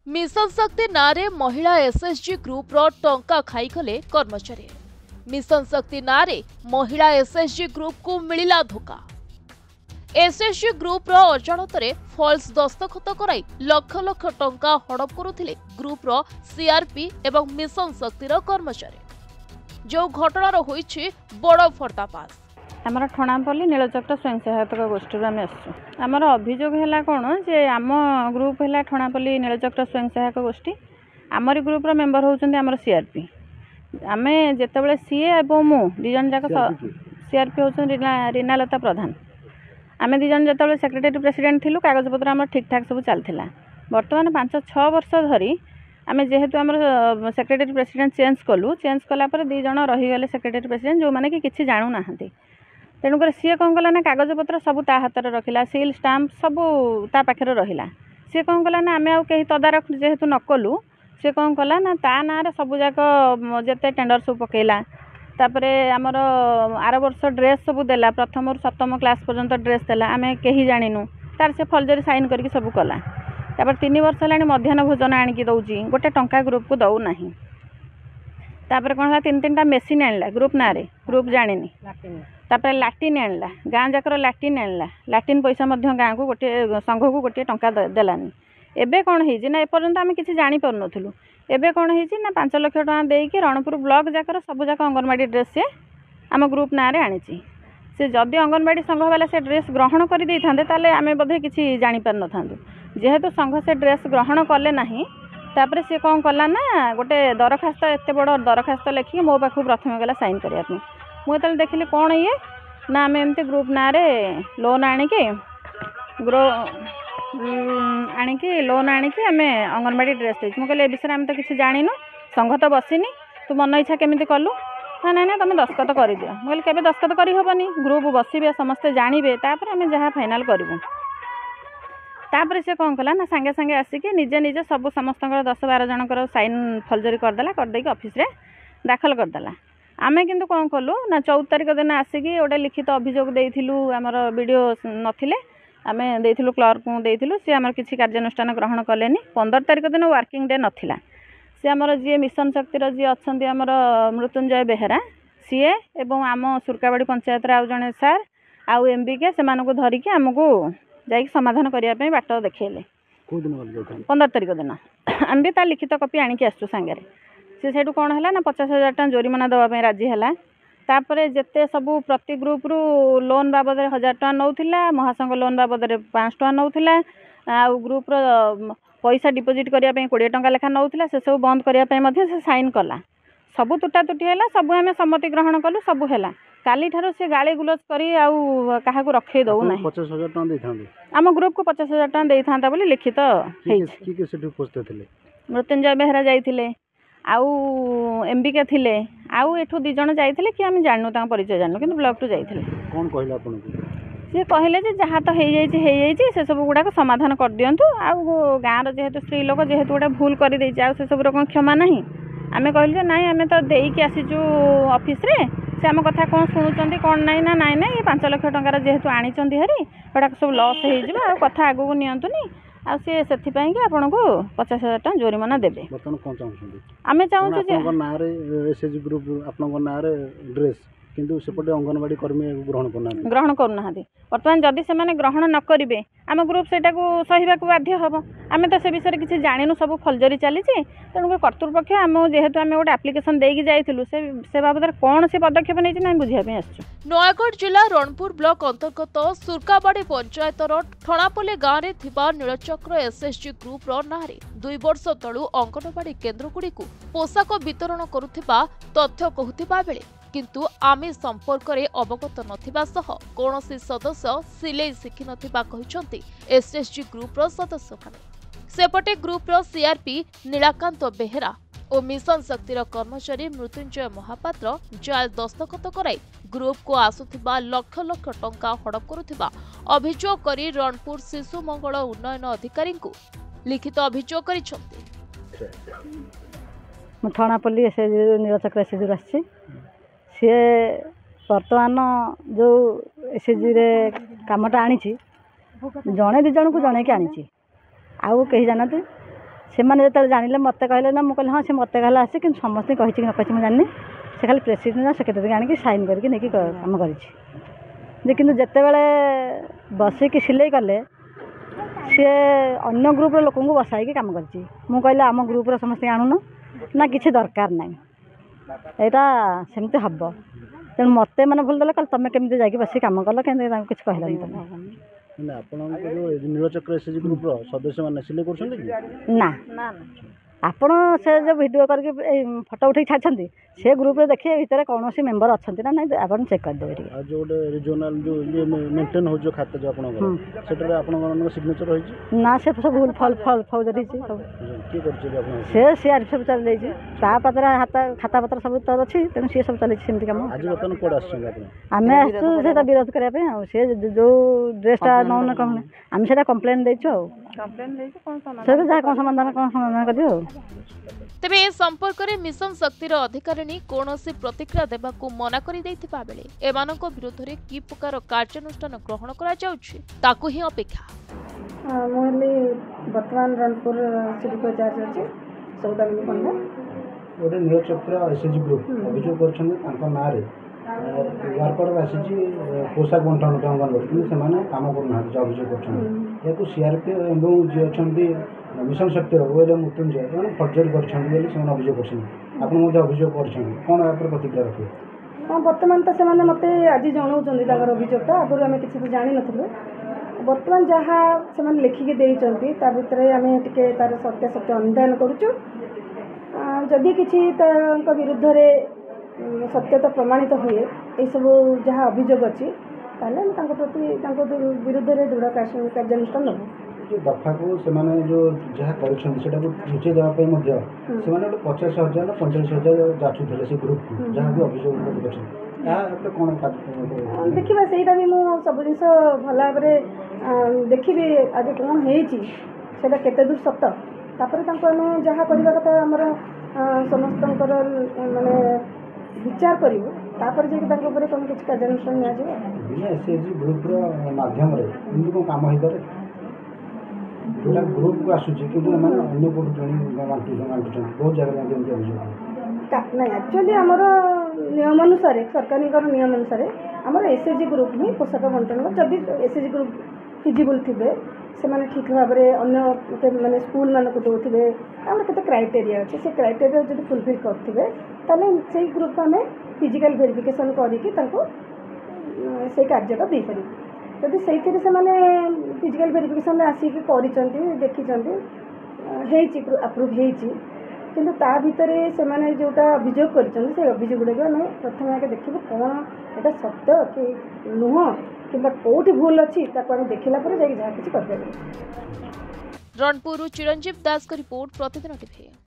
Mission शक्ति नारे महिला एसएचजी ग्रुप रो टंका खाईगले कर्मचारी। मिशन शक्ति नारे महिला एसएचजी ग्रुप को मिलिला धोखा। एसएचजी ग्रुप रो अजाणतरे फॉल्स दस्तखत कराई लक्ष लक्ष टंका हड़प करुथिले ग्रुप रो सीआरपी एवं मिशन शक्तिर कर्मचारी। जो घटनार होईछि बड़ पर्दाफाश। आमर ठणापल्ली नीलचक्र स्वयं सहायक गोष्ठी आम आमर अभियोग है कौन जे आम ग्रुप है ठणापल्ली नीलचक्र स्वयं सहायक गोष्ठी आमरी ग्रुप मेम्बर होउछन्ती आमर सीआरपी। आम जितेबाला सीए और मु दिजन जाक सीआरपी होउछन रीनालता प्रधान। आम दिजन जितेबाला सेक्रेटरी प्रेसिडेंट थिलु कागजपत्र आम ठीक ठाक सब चलता। बर्तमान 5-6 वर्ष धरी आम जेहेतु आम सेक्रेटरी प्रेसिडेंट चेंज कलापर दी जन रहीगले सेक्रेटरी प्रेसिडेंट जो मैंने कि किसी जानू ना। तेणुक सी कौन कला ना कागजपत्र सब ता हाथ में रखिला सील स्टाम्प सब ता पाखे रहा। सी कौन कला ना आम आउ कहीं तदारख जेहेतु न कलु सी कौन कला ना ता ना सब जाक जिते टेंडर सब पकेला। तापर आमर आर वर्ष ड्रेस सब देला प्रथम 7म क्लास पर्यंत ड्रेस देला आम कहीं जानिनु तार से फर्जरी साइन करके सब कला। तापर 3 वर्ष है मध्याह्न भोजन आणिकी दौची गोटे टंका ग्रुप को दौ ना। तापर कौन है 3-3टा मेसीन आणला ग्रुप ना ग्रुप जानी। तापर लाट्रिन आणला गाँ जाकर लाट्रिन आणला लाट्रिन पैसा गाँ को गोटे संघ को गोटे टंका देलानी। एबे कौन है ना एपर्यंत आम किसी जापर नु एबे कौन है ना 5 लाख टका देकी रणपुर ब्लॉक जाकर सब जाक अंगनवाड़ी ड्रेस से आम ग्रुप ना आनी। से जदि अंगनवाड़ी संघ वाला से ड्रेस ग्रहण कर दे था आम बोधे किसी जापर न जेहेतु संघ से ड्रेस ग्रहण कले ना। तापर सी कौन कला ना गोटे दरखास्त एत बड़ दरखास्त लिखिक मो पाखु प्रथम गला साइन करने। मुझे देखिली कौन ये ना आम एमती ग्रुप ना लोन आणिकी लोन आणिकी आम अंगनवाड़ी ड्रेस दे। मुझे विषय आम तो किसी जानिनु संघ तो बसीनी तू मन इच्छा केमी कलु ना ना तुम दस्खत कर दियो। मुझे केवे दस्खत करहबनी ग्रुप बसबे समस्ते जानवे तापर आम जहाँ फाइनाल करूँ। तापर से कौन कला ना सांगे सांगे आसिक निजे निजे सब समस्त 10-12 जनकर साइन फर्जरी करदेला करदेक ऑफिस रे दाखल करदेला। आम किंतु कौन कलु ना 14 तारिख दिन आसिक गोटे लिखित अभियोग देइथिलु आमर वीडियो नथिले आम देइथिलु क्लर्क को देइथिलु सी आमर किछि कार्यानुष्ठान ग्रहण कलेनी। 15 तारिख दिन वर्किंग डे नथिला सी आमर जी मिशन शक्तिर जी अछंती आमर मृत्युंजय बेहेरा सीए एवं आम सुरकाबाड़ी पंचायत आउ जने सार आउ एमबीके से मानको धरिकी आमको जाइक समाधान करने बाट देखले। 15 तारिख दिन आम भी तार लिखित कॉपी आणिकी आसु सांगे से कौन है ना 50,000 टका जोरिमाना देवाई राजी है। तापर जिते सबू प्रति ग्रुप रु लोन बाबद 1,000 टका नौला महासंघ लोन बाबद 500 टका नौला आउ ग्रुप रो पैसा डिपोजिट करने 20 टका लेखा नौला से सब बंद करने से साइन कला। सबू तुटा तुटी है सबू आम सम्मति ग्रहण कलु सबू है। काली ठारो से गाली गुलज करी आउ काहा को रखे दउ ना 50,000 टका देथांदे आम ग्रुप को 50,000 टका देथांता बोली लिखित मृत्युंजय बेहरा जाइथिले आउ एमबीके थिले आउ एठू 2 जण जाइथिले कि आम जाननु ता परिचय जाननु किंतु ब्लॉक टू जाइथिले। कोन कहला आपन से कहले जे जहा तो हे जाइछि से सब गुडा को समाधान कर दियंतु आउ गाँ रो जेहेतु स्त्री लोक जेहेतु गोटे भूल कर देछि आउ से सब रो क्षमा नहीं। आमे कहलु जे नाई आमे तो देइकी आसीजु ऑफिस रे से आम कथा कौन शुणुंट कौन नाई ना नाई ना ये 5 लाख टकर जेहेतु आनी हरी गोटा सब लस हो कथा आगू नियंतुनी आ सी से आपन को 50,000 टका जोरिमाना देबे। आमे चाहूँ एसएचजी ग्रुप आपन ना ड्रेस किंतु सेपटे अंगनवाड़ी कर्मी ग्रहण करना। बर्तमान जदि से ग्रहण न करेंगे आम ग्रुप से सहिबा बाध्य हम। आम तो से विषय किसी जानिनु सब फर्जरी चली तेणुक कर्तृपक्ष आम जेहेतु आम गोटे आप्लिकेसन देकी जाइलु से बाबद कौन से पदक्षेप नहीं बुझापी आसु। नयागढ़ जिला रणपुर ब्लॉक अंतर्गत सुरकाबाड़ी पंचायतर ठणापल्ली गाँव में थिबा नीलचक्र एसएचजी ग्रुप रो नारे 2 वर्ष तलू अंगनवाड़ी केन्द्रगुड़ी पोशाक वितरण करुथिबा तथ्य कहूथिबा बेले किंतु आमे संपर्क रे अवगत नथिबा सह कोनोसी सदस्य सिलाई शिखि नथिबा कहिसंती एसएचजी ग्रुप रो सदस्य माने। सेपटे ग्रुप रो सीआरपी नीलाकांत बेहेरा और मिशन शक्तिर कर्मचारी मृत्युंजय महापात्र जाल दस्तखत कराई ग्रुप को आसुथिबा लक्ष लक्ष टंका हड़प करुथिबा अभियोग करी रणपुर शिशु मंगल उन्नयन अधिकारी को लिखित अभियोग करिसंती। ठणापल्ली एसएचजी नीलचक्र एसएचजी आछि सी बर्तमान जो एसएचजी रे कामटा आनी जड़े 2 जन को जन के आनी आउ कहीं जानते ସେମାନେ ଯେତେବେଳେ ଜାଣିଲେ ମୋତେ କହିଲେ ନା ମୁଁ କହିଲି ହଁ ସେ ମୋତେ କହିଲେ ଆସି କିନ୍ତୁ ସମସ୍ତେ କହିଛି କି ନ କହିଛି ମୁଁ ଜାଣିନି ସେ ଖାଲି ପ୍ରେସିଡେଣ୍ଟ ସେକ୍ରେଟାରୀ ଆଣିକି ସାଇନ୍ କରିକି ନେଇକି କାମ କରିଛି ଯେ କିନ୍ତୁ ଯେତେବେଳେ ବସିକି ସିଲେଇ କଲେ ସିଏ ଅନ୍ୟ ଗ୍ରୁପ୍ର ଲୋକଙ୍କୁ ବସାଇକି କାମ କରିଛି ମୁଁ କହିଲି ଆମ ଗ୍ରୁପ୍ର ସମସ୍ତେ ଆଣୁନ ନା କିଛି ଦରକାର ନାହିଁ ଏଇଟା ସେମିତି ହେବ ତେଣୁ ମୋତେ ମାନେ ଭୁଲ ଦେଲେ କହିଲେ ତୁମେ କେମିତି ଯାଇକି ବସିକି କାମ କଲ କେମିତି ତାଙ୍କୁ କିଛି କହିଲାନି ତୁମେ ମାନେ ଆପଣଙ୍କ ଯେଉଁ ନୀଳଚକ୍ର ଏସ୍ଏଚ୍ଜି ଗ୍ରୁପ୍ର ସଦସ୍ୟମାନେ ସିଲେଇ କରୁଛନ୍ତି କି? ନା ଆପଣ ସେ ଯେଉଁ ଭିଡ଼ିଓ କରିକି ଫଟୋ ଉଠେଇକି ଛାଡ଼ିଛନ୍ତି ସେ ଗ୍ରୁପ୍ରେ ଦେଖିବେ ଭିତରେ କୌଣସି ମେମ୍ବର ଅଛନ୍ତି ନା ନାହିଁ ଆପଣ ଚେକ୍ କରିଦେବେ ଟିକେ ଆଉ ଯେଉଁ ଗୋଟେ ରିଜନାଲ୍ ଯେଉଁ ଇଏ ମେଣ୍ଟେନ୍ ହେଉଛି ଯେଉଁ ଖାତା ଯେଉଁ ଆପଣଙ୍କର ସେଠାରେ ଆପଣମାନଙ୍କ ସିଗ୍ନେଚର୍ ରହିଛି ନା ସେ ସବୁ ଭୁଲ ଫୌଜରୀ ହେଇଛି ସବୁ କିଏ କରୁଛି ଆପଣ ସେ ସିଆର୍ ସବୁ ଚଲେଇଛି ତା ପାଖରେ ଖାତାପତ୍ର ସବୁ ତର ଅଛି ତେଣୁ ସିଏ ସବୁ ଚଲେଇଛି ସେମିତି କାମ ଆଜି ବର୍ତ୍ତମାନ କୁଆଡ଼େ ଆସୁଛନ୍ତି ଆପଣ ଆମେ ଆସିଛୁ ସେଇଟା ବିରୋଧ କରିବା ପାଇଁ ଆଉ ସେ ଯେଉଁ ଡ୍ରେସ୍ଟା ନେଉନ କ'ଣ ଆମେ ସେଇଟା କମ୍ପ୍ଲେନ୍ ଦେଇଛୁ ଆଉ ସେଇଟା ଯାହା କ'ଣ ସମାଧାନ କରିବ ଆଉ ତେବେ ଏ ସମ୍ପର୍କରେ ମିଶନ ଶକ୍ତିର ଅଧିକାରିଣୀ କୌଣସି ପ୍ରତିକ୍ରିୟା ଦେବାକୁ ମନା କରିଦେଇଥିବା ବେଳେ ଏମାନଙ୍କ ବିରୋଧରେ କି ପ୍ରକାର କାର୍ଯ୍ୟାନୁଷ୍ଠାନ ଗ୍ରହଣ କରାଯାଉଛି ତାକୁ ହିଁ ଅପେକ୍ଷା। ମୁଁ ହେଲି ବର୍ତ୍ତମାନ ରଣପୁର ସିଡିପି ଚାର୍ଜ ଅଛି ସୌଦାମିନୀ ପଣ୍ଡା ଗୋଟେ ନୀଳଚକ୍ର ଏସ୍ଏଚ୍ଜି ଗ୍ରୁପ୍ ଅଭିଯୋଗ କରିଛନ୍ତି ତାଙ୍କ ନାଁରେ ୱାର୍କ ଅର୍ଡର ଆସିଛି ପୋଷାକ ବଣ୍ଟନ ଅଙ୍ଗନବାଡ଼ି କିନ୍ତୁ ସେମାନେ କାମ କରୁନାହାନ୍ତି ଯାହା ଅଭିଯୋଗ କରୁଛନ୍ତି ଏହାକୁ ସିଆର୍ପି ଏବଂ ଯିଏ ଅଛନ୍ତି ମିଶନ ଶକ୍ତିର ଓଏଲ୍ଏ ମୃତ୍ୟୁଞ୍ଜୟ ଏମାନେ ଫର୍ଜରୀ କରିଛନ୍ତି ବୋଲି ସେମାନେ ଅଭିଯୋଗ କରିଛନ୍ତି ଆପଣ ମଧ୍ୟ ଅଭିଯୋଗ କରିଛନ୍ତି କ'ଣ ଏହାପରେ ପ୍ରତିକ୍ରିୟା ରଖିବେ? ହଁ ବର୍ତ୍ତମାନ ତ ସେମାନେ ମୋତେ ଆଜି ଜଣାଉଛନ୍ତି ତାଙ୍କର ଅଭିଯୋଗଟା ଆଗରୁ ଆମେ କିଛି ତ ଜାଣିନଥିଲୁ ବର୍ତ୍ତମାନ ଯାହା ସେମାନେ ଲେଖିକି ଦେଇଛନ୍ତି ତା ଭିତରେ ଆମେ ଟିକେ ତାର ସତ୍ୟାସତ୍ୟ ଅନୁଧ୍ୟାନ କରୁଛୁ ଯଦି କିଛି ତାଙ୍କ ବିରୁଦ୍ଧରେ ସତ୍ୟତା ପ୍ରମାଣିତ ହୁଏ ଏସବୁ ଯାହା ଅଭିଯୋଗ ଅଛି ତାହେଲେ ଆମେ ତାଙ୍କ ପ୍ରତି ତାଙ୍କ ବିରୁଦ୍ଧରେ ଦୃଢ଼ କାର୍ଯ୍ୟାନୁଷ୍ଠାନ ନେବୁ ଦଫାକୁ ସେମାନେ ଯେଉଁ ଯାହା କରିଛନ୍ତି ସେଟାକୁ ଲୁଚେଇ ଦେବା ପାଇଁ ମଧ୍ୟ ସେମାନେ ଗୋଟେ 50,000 ନା 45,000 ଯାଚୁଥିଲେ ସେ ଗ୍ରୁପକୁ ଯାହାକୁ ଅଭିଯୋଗ କରିଛନ୍ତି ଏହା ଉପରେ କ'ଣ ଦେଖିବା ସେଇଟା ବି ମୁଁ ସବୁ ଜିନିଷ ଭଲ ଭାବରେ ଦେଖିବି ଆଜି କ'ଣ ହେଇଛି ସେଇଟା କେତେ ଦୂର ସତ ତାପରେ ତାଙ୍କୁ ଆମେ ଯାହା କରିବା କଥା ଆମର ସମସ୍ତଙ୍କର ମାନେ ବିଚାର କରିବୁ ତାପରେ ଯାଇକି ତାଙ୍କ ଉପରେ କ'ଣ କିଛି କାର୍ଯ୍ୟାନୁଷ୍ଠାନ ନିଆଯିବ ଏସ୍ଏଚ୍ଜି ଗ୍ରୁପ୍ର ମାଧ୍ୟମରେ ଏମିତି କ'ଣ କାମ ହେଇପାରେ ଯେଉଁଟା ଗ୍ରୁପ୍କୁ ଆସୁଛି କିନ୍ତୁ ଏମାନେ ଅନ୍ୟ କେଉଁଠୁ ବାଣ୍ଟୁଛନ୍ତି ବହୁତ ଜାଗାରେ ଏମିତି ଅଭିଯୋଗ ନାଇଁ ଆକ୍ଚୁଆଲି ଆମର ନିୟମ ଅନୁସାରେ ସରକାରଙ୍କର ନିୟମ ଅନୁସାରେ ଆମର ଏସ୍ଏଚ୍ଜି ଗ୍ରୁପ୍ ହିଁ ପୋଷାକ ବଣ୍ଟନ ଯଦି ଏସ୍ଏଚ୍ଜି ଗ୍ରୁପ୍ ଫିଜିବୁଲ୍ ଥିବେ ସେମାନେ ଠିକ୍ ଭାବରେ ଅନ୍ୟ ମାନେ ସ୍କୁଲମାନଙ୍କୁ ଦେଉଥିବେ ଆମର କେତେ କ୍ରାଇଟେରିଆ ଅଛି ସେ କ୍ରାଇଟେରିଆ ଯଦି ଫୁଲଫିଲ୍ କରୁଥିବେ ତାହେଲେ ସେଇ ଗ୍ରୁପ୍କୁ ଆମେ ଫିଜିକାଲ୍ ଭେରିଫିକେସନ୍ କରିକି ତାଙ୍କୁ ସେଇ କାର୍ଯ୍ୟଟା ଦେଇପାରିବୁ ଯଦି ସେଇଥିରେ ସେମାନେ ଫିଜିକାଲ୍ ଭେରିଫିକେସନ୍ରେ ଆସିକି କରିଛନ୍ତି ଦେଖିଛନ୍ତି ହେଇଛି ଆପ୍ରୁଭ୍ ହେଇଛି କିନ୍ତୁ ତା ଭିତରେ ସେମାନେ ଯେଉଁଟା ଅଭିଯୋଗ କରିଛନ୍ତି ସେଇ ଅଭିଯୋଗ ଗୁଡ଼ିକ ଆମେ ପ୍ରଥମେ ଆଗେ ଦେଖିବୁ କ'ଣ ଏଇଟା ସତ୍ୟ କି ନୁହଁ କିମ୍ବା କେଉଁଠି ଭୁଲ ଅଛି ତାକୁ ଆମେ ଦେଖିଲା ପରେ ଯାଇକି ଯାହା କିଛି କରିପାରିବୁ। ରଣପୁରରୁ ଚିରଞ୍ଜୀବ ଦାସଙ୍କ ରିପୋର୍ଟ ପ୍ରତିଦିନ ଟିଭି।